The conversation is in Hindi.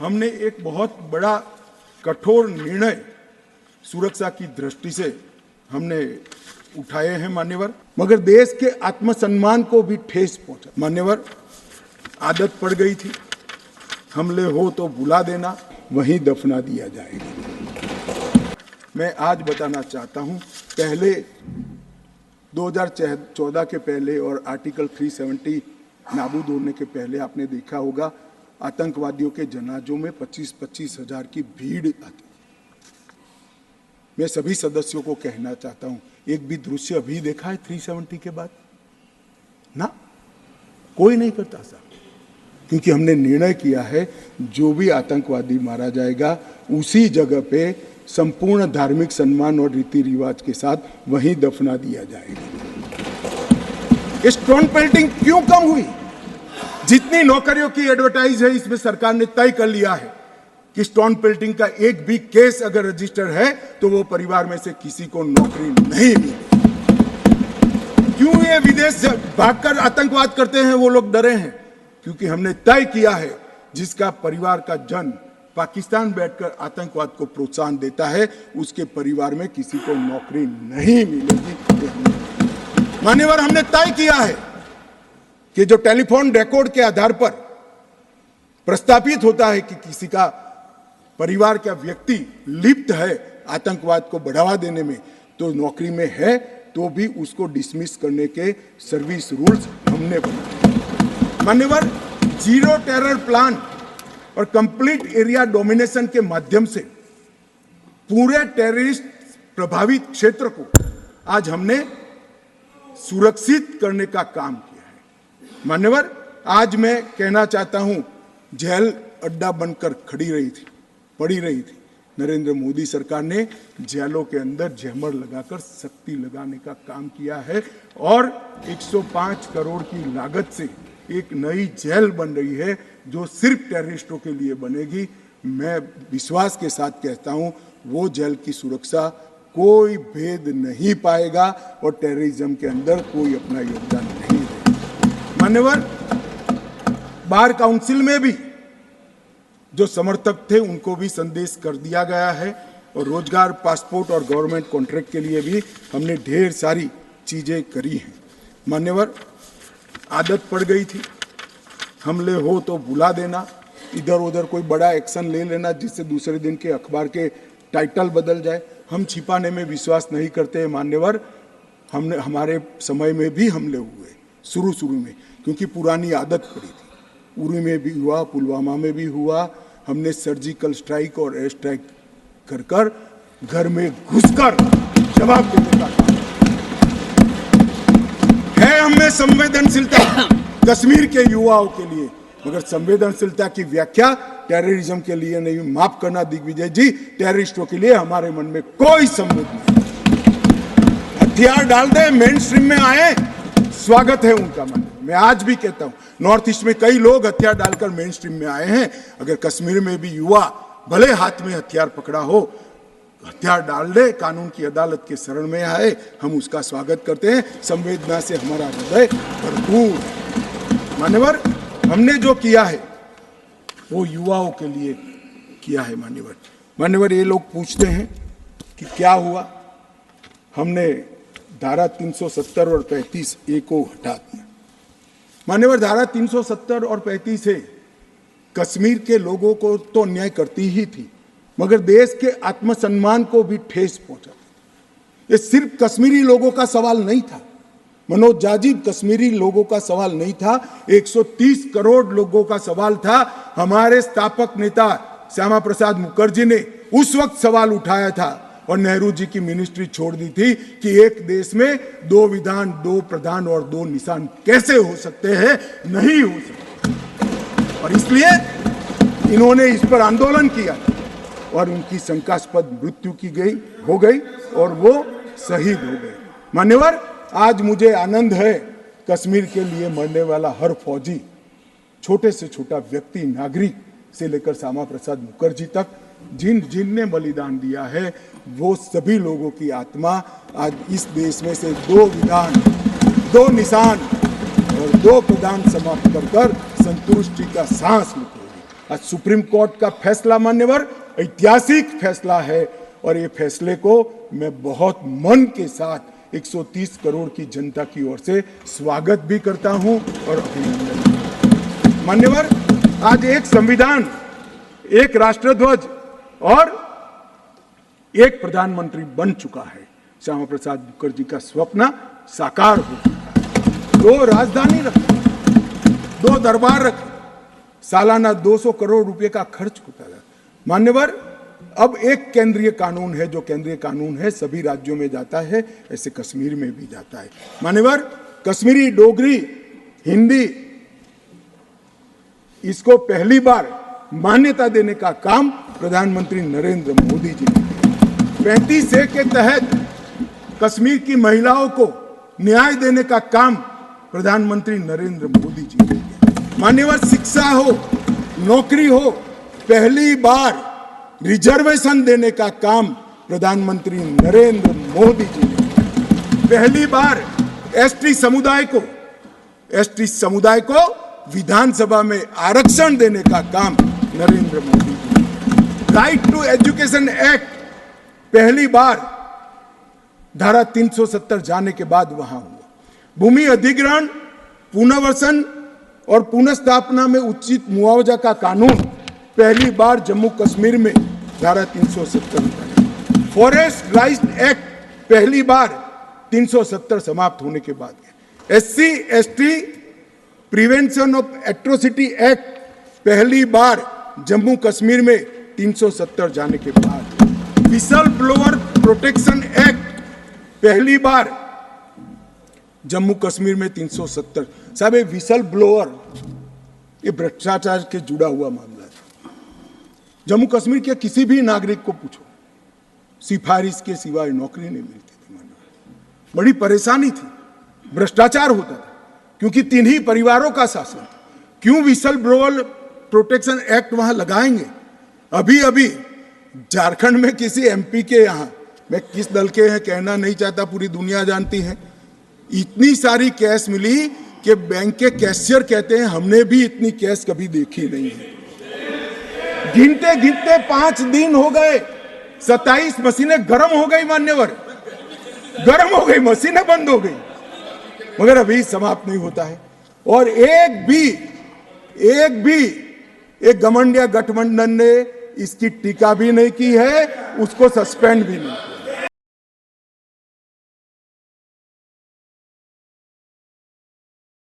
हमने एक बहुत बड़ा कठोर निर्णय सुरक्षा की दृष्टि से हमने उठाए हैं मान्यवर, मगर देश के आत्मसम्मान को भी ठेस पहुंचा। मान्यवर, आदत पड़ गई थी, हमले हो तो बुला देना, वहीं दफना दिया जाएगा। मैं आज बताना चाहता हूं, पहले 2014 के पहले और आर्टिकल 370 नाबूद होने के पहले आपने देखा होगा आतंकवादियों के जनाजों में 25-25 हजार की भीड़ आती। मैं सभी सदस्यों को कहना चाहता हूं, एक भी दृश्य अभी देखा है 370 के बाद? ना, कोई नहीं करता साहब, क्योंकि हमने निर्णय किया है जो भी आतंकवादी मारा जाएगा उसी जगह पे संपूर्ण धार्मिक सम्मान और रीति रिवाज के साथ वहीं दफना दिया जाएगा। स्टोन पेल्टिंग क्यों कम हुई? जितनी नौकरियों की एडवर्टाइज है, इसमें सरकार ने तय कर लिया है कि स्टोन पेल्टिंग का एक भी केस अगर रजिस्टर है तो वो परिवार में से किसी को नौकरी नहीं मिली। क्यों ये विदेश भागकर आतंकवाद करते हैं वो लोग डरे हैं? क्योंकि हमने तय किया है जिसका परिवार का जन पाकिस्तान बैठकर आतंकवाद को प्रोत्साहन देता है उसके परिवार में किसी को नौकरी नहीं मिलेगी। मान्यवर, हमने तय किया है कि जो टेलीफोन रिकॉर्ड के आधार पर प्रस्तापित होता है कि किसी का परिवार का व्यक्ति लिप्त है आतंकवाद को बढ़ावा देने में, तो नौकरी में है तो भी उसको डिसमिस करने के सर्विस रूल्स हमने बनाए। मान्यवर, जीरो टेरर प्लान और कंप्लीट एरिया डोमिनेशन के माध्यम से पूरे टेररिस्ट प्रभावित क्षेत्र को आज हमने सुरक्षित करने का काम किया है। मान्यवर, आज मैं कहना चाहता हूं, जेल अड्डा बनकर पड़ी रही थी। नरेंद्र मोदी सरकार ने जेलों के अंदर जैमर लगाकर सख्ती लगाने का काम किया है और 105 करोड़ की लागत से एक नई जेल बन रही है जो सिर्फ टेररिस्टों के लिए बनेगी। मैं विश्वास के साथ कहता हूं, वो जेल की सुरक्षा कोई भेद नहीं पाएगा और टेररिज्म के अंदर कोई अपना योगदान नहीं देगा। मान्यवर, बार काउंसिल में भी जो समर्थक थे उनको भी संदेश कर दिया गया है और रोजगार, पासपोर्ट और गवर्नमेंट कॉन्ट्रैक्ट के लिए भी हमने ढेर सारी चीजें करी हैं। मान्यवर, आदत पड़ गई थी, हमले हो तो बुला देना, इधर उधर कोई बड़ा एक्शन ले लेना जिससे दूसरे दिन के अखबार के टाइटल बदल जाए। हम छिपाने में विश्वास नहीं करते हैं मान्यवर। हमारे समय में भी हमले हुए शुरू में, क्योंकि पुरानी आदत पड़ी थी। उरी में भी हुआ, पुलवामा में भी हुआ। हमने सर्जिकल स्ट्राइक और एयर स्ट्राइक कर घर में घुसकर जवाब देने का है। हमें संवेदनशीलता कश्मीर के युवाओं के लिए, मगर संवेदनशीलता की व्याख्या टेररिज्म के लिए नहीं। माफ करना दिग्विजय जी, टेररिस्टों के लिए हमारे मन में कोई संवेदना नहीं। हथियार डाल दे, मेन स्ट्रीम में आए, स्वागत है उनका। मन मैं आज भी कहता हूं, नॉर्थ ईस्ट में कई लोग हथियार डालकर मेन स्ट्रीम में आए हैं। अगर कश्मीर में भी युवा भले हाथ में हथियार पकड़ा हो, हथियार डाल दे, कानून की अदालत के शरण में आए, हम उसका स्वागत करते हैं। संवेदना से हमारा हृदय भरपूर। मान्यवर, हमने जो किया है वो युवाओं के लिए किया है। मान्यवर, ये लोग पूछते हैं कि क्या हुआ। हमने धारा 370 और 35A को हटा दिया। मान्यवर, धारा 370 और 35 से कश्मीर के लोगों को तो अन्याय करती ही थी, मगर देश के आत्मसम्मान को भी ठेस पहुंचा। ये सिर्फ कश्मीरी लोगों का सवाल नहीं था, मनोज जाजिब, कश्मीरी लोगों का सवाल नहीं था, 130 करोड़ लोगों का सवाल था। हमारे स्थापक नेता श्यामा प्रसाद मुखर्जी ने उस वक्त सवाल उठाया था और नेहरू जी की मिनिस्ट्री छोड़ दी थी कि एक देश में 2 विधान, 2 प्रधान और 2 निशान कैसे हो सकते हैं? नहीं हो सकते। और इसलिए इन्होंने इस पर आंदोलन किया और उनकी शंकास्पद मृत्यु हो गई और वो शहीद हो गए। मान्यवर, आज मुझे आनंद है, कश्मीर के लिए मरने वाला हर फौजी, छोटे से छोटा व्यक्ति, नागरिक से लेकर श्यामा प्रसाद मुखर्जी तक, जिनने बलिदान दिया है, वो सभी लोगों की आत्मा आज इस देश में से 2 विधान, 2 निशान और 2 प्रधान समाप्त कर संतुष्टि का सांस लेते। आज सुप्रीम कोर्ट का फैसला मान्यवर ऐतिहासिक फैसला है और ये फैसले को मैं बहुत मन के साथ 130 करोड़ की जनता की ओर से स्वागत भी करता हूं और अभिनंदन। मान्यवर, आज एक संविधान, एक राष्ट्रध्वज और एक प्रधानमंत्री बन चुका है। श्यामा प्रसाद मुखर्जी का स्वप्न साकार हो चुका है। 2 राजधानी रखी, 2 दरबार रखे, सालाना 200 करोड़ रुपए का खर्च होता है। मान्यवर, अब एक केंद्रीय कानून है, जो केंद्रीय कानून है सभी राज्यों में जाता है, ऐसे कश्मीर में भी जाता है। मान्यवर, कश्मीरी, डोगरी, हिंदी, इसको पहली बार मान्यता देने का काम प्रधानमंत्री नरेंद्र मोदी जी ने किया। 35A के तहत कश्मीर की महिलाओं को न्याय देने का काम प्रधानमंत्री नरेंद्र मोदी जी ने किया। मान्यवर, शिक्षा हो, नौकरी हो, पहली बार रिजर्वेशन देने का काम प्रधानमंत्री नरेंद्र मोदी जी ने किया। पहली बार एसटी समुदाय को विधानसभा में आरक्षण देने का काम नरेंद्र मोदी जी ने। राइट टू एजुकेशन एक्ट पहली बार धारा 370 जाने के बाद वहां हुआ। भूमि अधिग्रहण, पुनर्वसन और पुनर्स्थापना में उचित मुआवजा का कानून पहली बार जम्मू कश्मीर में धारा 370। फॉरेस्ट राइट्स एक्ट पहली बार 370 समाप्त होने के बाद। SC/ST prevention of atrocity act पहली बार जम्मू कश्मीर में 370 जाने के बाद। विसल ब्लोअर प्रोटेक्शन एक्ट पहली बार जम्मू कश्मीर में 370। साहब, ये विसल ब्लोअर, ये भ्रष्टाचार के जुड़ा हुआ मामला है। जम्मू कश्मीर के किसी भी नागरिक को पूछो, सिफारिश के सिवाय नौकरी नहीं मिलती थी। बड़ी परेशानी थी, भ्रष्टाचार होता था, क्योंकि 3 ही परिवारों का शासन। क्यों विसल ब्लोअर प्रोटेक्शन एक्ट वहां लगाएंगे? अभी अभी झारखंड में किसी MP के यहां, मैं किस दल के हैं कहना नहीं चाहता, पूरी दुनिया जानती है, इतनी सारी कैश मिली कि बैंक के कैशियर कहते हैं हमने भी इतनी कैश कभी देखी नहीं है। गिनते गिनते 5 दिन हो गए, 27 मशीनें गर्म हो गई। मान्यवर, गर्म हो गई, मशीनें बंद हो गई, मगर अभी समाप्त नहीं होता है। और एक भी एक घमंडिया गठबंधन ने इसकी टीका भी नहीं की है, उसको सस्पेंड भी नहीं।